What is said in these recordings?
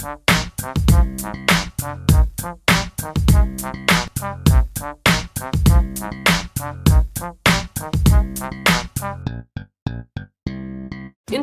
In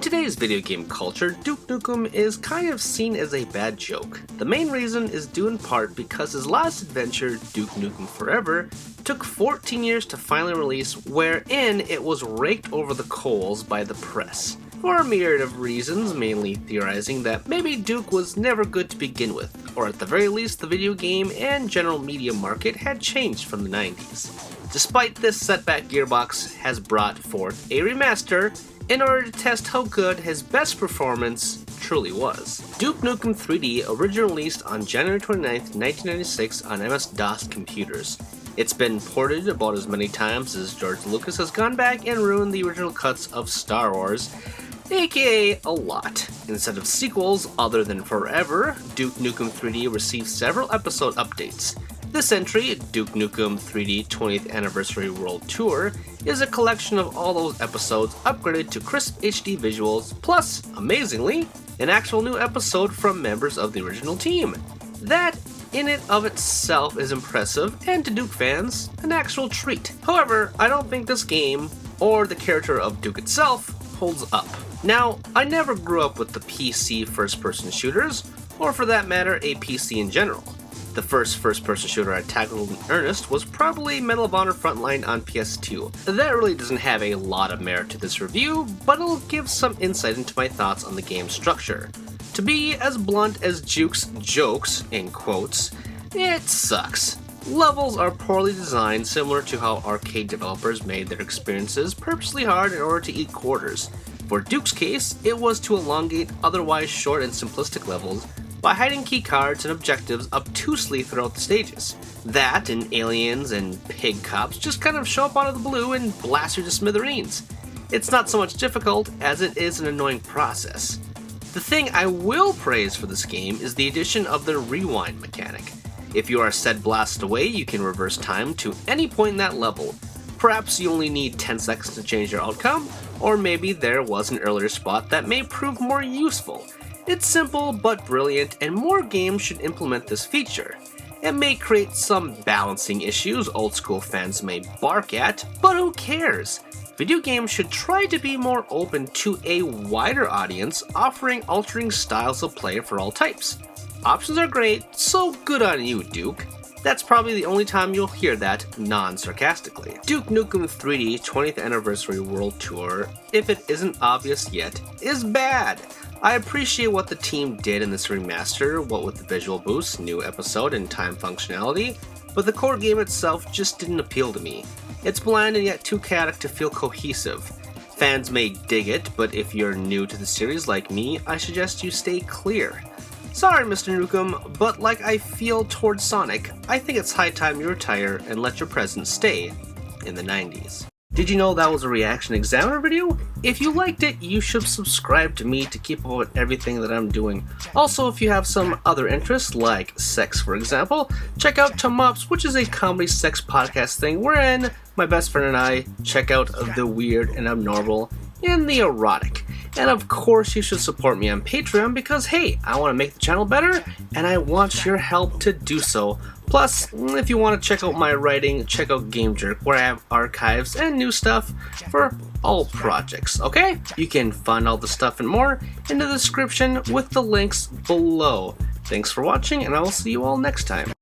today's video game culture, Duke Nukem is kind of seen as a bad joke. The main reason is due in part because his last adventure, Duke Nukem Forever, took 14 years to finally release, wherein it was raked over the coals by the press. For a myriad of reasons, mainly theorizing that maybe Duke was never good to begin with, or at the very least the video game and general media market had changed from the 90s. Despite this setback, Gearbox has brought forth a remaster in order to test how good his best performance truly was. Duke Nukem 3D originally released on January 29, 1996 on MS-DOS computers. It's been ported about as many times as George Lucas has gone back and ruined the original cuts of Star Wars, aka a lot. Instead of sequels other than Forever, Duke Nukem 3D received several episode updates. This entry, Duke Nukem 3D 20th Anniversary World Tour, is a collection of all those episodes upgraded to crisp HD visuals, plus, amazingly, an actual new episode from members of the original team. That, in and of itself, is impressive, and to Duke fans, an actual treat. However, I don't think this game, or the character of Duke itself, holds up. Now, I never grew up with the PC first-person shooters, or for that matter, a PC in general. The first first-person shooter I tackled in earnest was probably Medal of Honor Frontline on PS2. That really doesn't have a lot of merit to this review, but it'll give some insight into my thoughts on the game's structure. To be as blunt as Duke's jokes, in quotes, it sucks. Levels are poorly designed, similar to how arcade developers made their experiences purposely hard in order to eat quarters. For Duke's case, it was to elongate otherwise short and simplistic levels by hiding key cards and objectives obtusely throughout the stages. That and aliens and pig cops just kind of show up out of the blue and blast you to smithereens. It's not so much difficult as it is an annoying process. The thing I will praise for this game is the addition of the rewind mechanic. If you are said blasted away, you can reverse time to any point in that level. Perhaps you only need 10 seconds to change your outcome, or maybe there was an earlier spot that may prove more useful. It's simple but brilliant, and more games should implement this feature. It may create some balancing issues old school fans may bark at, but who cares? Video games should try to be more open to a wider audience, offering altering styles of play for all types. Options are great, so good on you, Duke. That's probably the only time you'll hear that non-sarcastically. Duke Nukem 3D 20th Anniversary World Tour, if it isn't obvious yet, is bad. I appreciate what the team did in this remaster, what with the visual boosts, new episode, and time functionality, but the core game itself just didn't appeal to me. It's bland and yet too chaotic to feel cohesive. Fans may dig it, but if you're new to the series like me, I suggest you stay clear. Sorry, Mr. Nukem, but like I feel towards Sonic, I think it's high time you retire and let your presence stay in the 90s. Did you know that was a ReActionExaminer video? If you liked it, you should subscribe to me to keep up with everything that I'm doing. Also, if you have some other interests, like sex for example, check out Tomops, which is a comedy sex podcast thing wherein my best friend and I check out the weird and abnormal and the erotic. And of course you should support me on Patreon because hey, I want to make the channel better and I want your help to do so. Plus, if you want to check out my writing, check out Game Jerk, where I have archives and new stuff for all projects, okay? You can find all the stuff and more in the description with the links below. Thanks for watching, and I will see you all next time.